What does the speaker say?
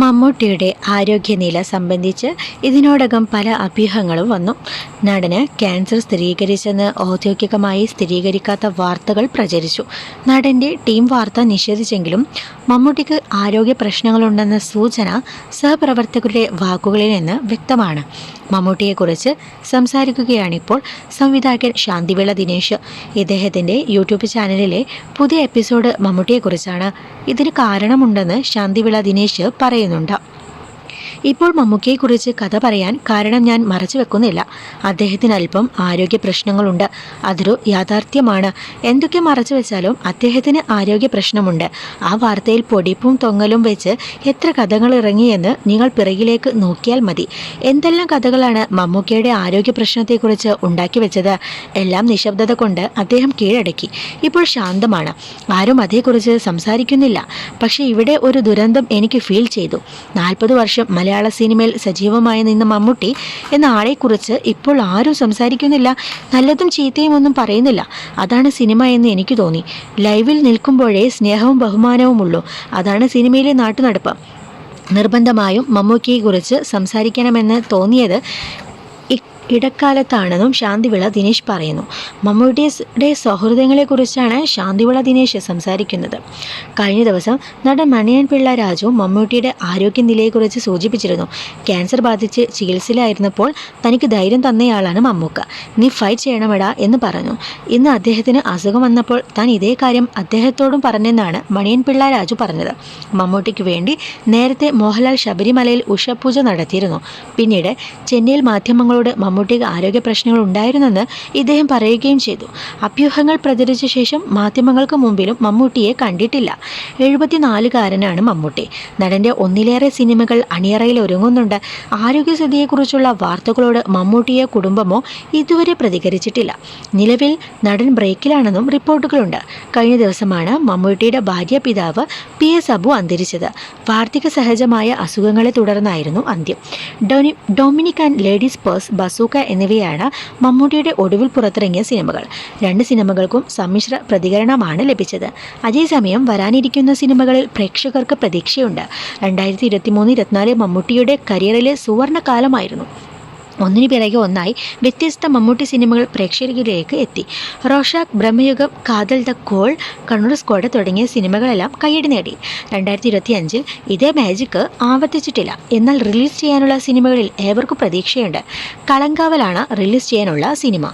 മമ്മൂട്ടിയുടെ ആരോഗ്യനില സംബന്ധിച്ച് ഇതിനോടകം പല അഭ്യൂഹങ്ങളും വന്നു. നടന് ക്യാൻസർ സ്ഥിരീകരിച്ചെന്ന് ഔദ്യോഗികമായി സ്ഥിരീകരിക്കാത്ത വാർത്തകൾ പ്രചരിച്ചു. നടൻ്റെ ടീം വാർത്ത നിഷേധിച്ചെങ്കിലും മമ്മൂട്ടിക്ക് ആരോഗ്യ പ്രശ്നങ്ങളുണ്ടെന്ന സൂചന സഹപ്രവർത്തകരുടെ വാക്കുകളിൽ നിന്ന് വ്യക്തമാണ്. മമ്മൂട്ടിയെക്കുറിച്ച് സംസാരിക്കുകയാണിപ്പോൾ സംവിധായകൻ ശാന്തിവിള ദിനേശ്. ഇദ്ദേഹത്തിൻ്റെ യൂട്യൂബ് ചാനലിലെ പുതിയ എപ്പിസോഡ് മമ്മൂട്ടിയെക്കുറിച്ചാണ്. ഇതിന് കാരണമുണ്ടെന്ന് ശാന്തിവിള ദിനേശ് പറയുന്നുണ്ട്. ഇപ്പോൾ മമ്മൂക്കയെക്കുറിച്ച് കഥ പറയാൻ കാരണം ഞാൻ മറച്ചു വെക്കുന്നില്ല. അദ്ദേഹത്തിന് അല്പം ആരോഗ്യ പ്രശ്നങ്ങളുണ്ട്. അതൊരു യാഥാർത്ഥ്യമാണ്. എന്തൊക്കെ മറച്ചു വെച്ചാലും അദ്ദേഹത്തിന് ആരോഗ്യ പ്രശ്നമുണ്ട്. ആ വാർത്തയിൽ പൊടിപ്പും തൊങ്ങലും വെച്ച് എത്ര കഥകൾ ഇറങ്ങിയെന്ന് നിങ്ങൾ പിറകിലേക്ക് നോക്കിയാൽ മതി. എന്തെല്ലാം കഥകളാണ് മമ്മൂക്കയുടെ ആരോഗ്യ പ്രശ്നത്തെക്കുറിച്ച് ഉണ്ടാക്കി വെച്ചത്. എല്ലാം നിശബ്ദത കൊണ്ട് അദ്ദേഹം കീഴടക്കി. ഇപ്പോൾ ശാന്തമാണ്. ആരും അതേക്കുറിച്ച് സംസാരിക്കുന്നില്ല. പക്ഷേ ഇവിടെ ഒരു ദുരന്തം എനിക്ക് ഫീൽ ചെയ്തു. 40 വർഷം മലയാള സിനിമയിൽ സജീവമായി നിന്ന മമ്മൂട്ടി എന്ന ആളെക്കുറിച്ച് ഇപ്പോൾ ആരും സംസാരിക്കുന്നില്ല. നല്ലതും ചീത്തയും ഒന്നും പറയുന്നില്ല. അതാണ് സിനിമ എന്ന് എനിക്ക് തോന്നി. ലൈവിൽ നിൽക്കുമ്പോഴേ സ്നേഹവും ബഹുമാനവും ഉള്ളൂ. അതാണ് സിനിമയിലെ നാട്ടുനടപ്പ്. നിർബന്ധമായും മമ്മൂക്കയെക്കുറിച്ച് സംസാരിക്കണമെന്ന് തോന്നിയത് ഇടക്കാലത്താണെന്നും ശാന്തിവിള ദിനേശ് പറയുന്നു. മമ്മൂട്ടിയുടെ സൗഹൃദങ്ങളെക്കുറിച്ചാണ് ശാന്തിവിള ദിനേശ് സംസാരിക്കുന്നത്. കഴിഞ്ഞ ദിവസം നടൻ മണിയൻ പിള്ള രാജു മമ്മൂട്ടിയുടെ ആരോഗ്യനിലയെക്കുറിച്ച് സൂചിപ്പിച്ചിരുന്നു. ക്യാൻസർ ബാധിച്ച് ചികിത്സയിലായിരുന്നപ്പോൾ തനിക്ക് ധൈര്യം തന്നയാളാണ് മമ്മൂക്ക. നീ ഫൈറ്റ് ചെയ്യണമെടാ എന്ന് പറഞ്ഞു. ഇന്ന് അദ്ദേഹത്തിന് അസുഖം വന്നപ്പോൾ താൻ ഇതേ കാര്യം അദ്ദേഹത്തോടും പറഞ്ഞെന്നാണ് മണിയൻ പിള്ള രാജു പറഞ്ഞത്. മമ്മൂട്ടിക്ക് വേണ്ടി നേരത്തെ മോഹൻലാൽ ശബരിമലയിൽ ഉഷപൂജ നടത്തിയിരുന്നു. പിന്നീട് ചെന്നൈയിൽ മാധ്യമങ്ങളോട് മമ്മൂട്ടിക്ക് ആരോഗ്യ പ്രശ്നങ്ങൾ ഉണ്ടായിരുന്നെന്ന് ഇദ്ദേഹം പറയുകയും ചെയ്തു. അഭ്യൂഹങ്ങൾ പ്രചരിച്ച ശേഷം മാധ്യമങ്ങൾക്ക് മുമ്പിലും മമ്മൂട്ടിയെ കണ്ടിട്ടില്ല. 74കാരനാണ് മമ്മൂട്ടി. നടൻ്റെ ഒന്നിലേറെ സിനിമകൾ അണിയറയിൽ ഒരുങ്ങുന്നുണ്ട്. ആരോഗ്യസ്ഥിതിയെക്കുറിച്ചുള്ള വാർത്തകളോട് മമ്മൂട്ടിയോ കുടുംബമോ ഇതുവരെ പ്രതികരിച്ചിട്ടില്ല. നിലവിൽ നടൻ ബ്രേക്കിലാണെന്നും റിപ്പോർട്ടുകളുണ്ട്. കഴിഞ്ഞ ദിവസമാണ് മമ്മൂട്ടിയുടെ ഭാര്യ പിതാവ് PS അബു അന്തരിച്ചത്. വാർദ്ധക്യ സഹജമായ അസുഖങ്ങളെ തുടർന്നായിരുന്നു അന്ത്യം. Dominic and ladies purse, bazooka എന്നിവയാണ് മമ്മൂട്ടിയുടെ ഒടുവിൽ പുറത്തിറങ്ങിയ സിനിമകൾ. 2 സിനിമകൾക്കും സമ്മിശ്ര പ്രതികരണമാണ് ലഭിച്ചത്. അതേസമയം വരാനിരിക്കുന്ന സിനിമകളിൽ പ്രേക്ഷകർക്ക് പ്രതീക്ഷയുണ്ട്. 2023-24 മമ്മൂട്ടിയുടെ കരിയറിലെ സുവർണ്ണ കാലമായിരുന്നു. ഒന്നിനു പിറകെ ഒന്നായി വ്യത്യസ്ത മമ്മൂട്ടി സിനിമകൾ പ്രേക്ഷകരിലേക്ക് എത്തി. റോഷാക്ക്, ബ്രഹ്മയുഗം, കാതൽ, ദ കോൾ, കണ്ണൂർ സ്ക്വാഡ് തുടങ്ങിയ സിനിമകളെല്ലാം കയ്യടി നേടി. 2025 ഇതേ മാജിക്ക് ആവർത്തിച്ചിട്ടില്ല. എന്നാൽ റിലീസ് ചെയ്യാനുള്ള സിനിമകളിൽ ഏവർക്കും പ്രതീക്ഷയുണ്ട്. കളങ്കാവലാണ് റിലീസ് ചെയ്യാനുള്ള സിനിമ.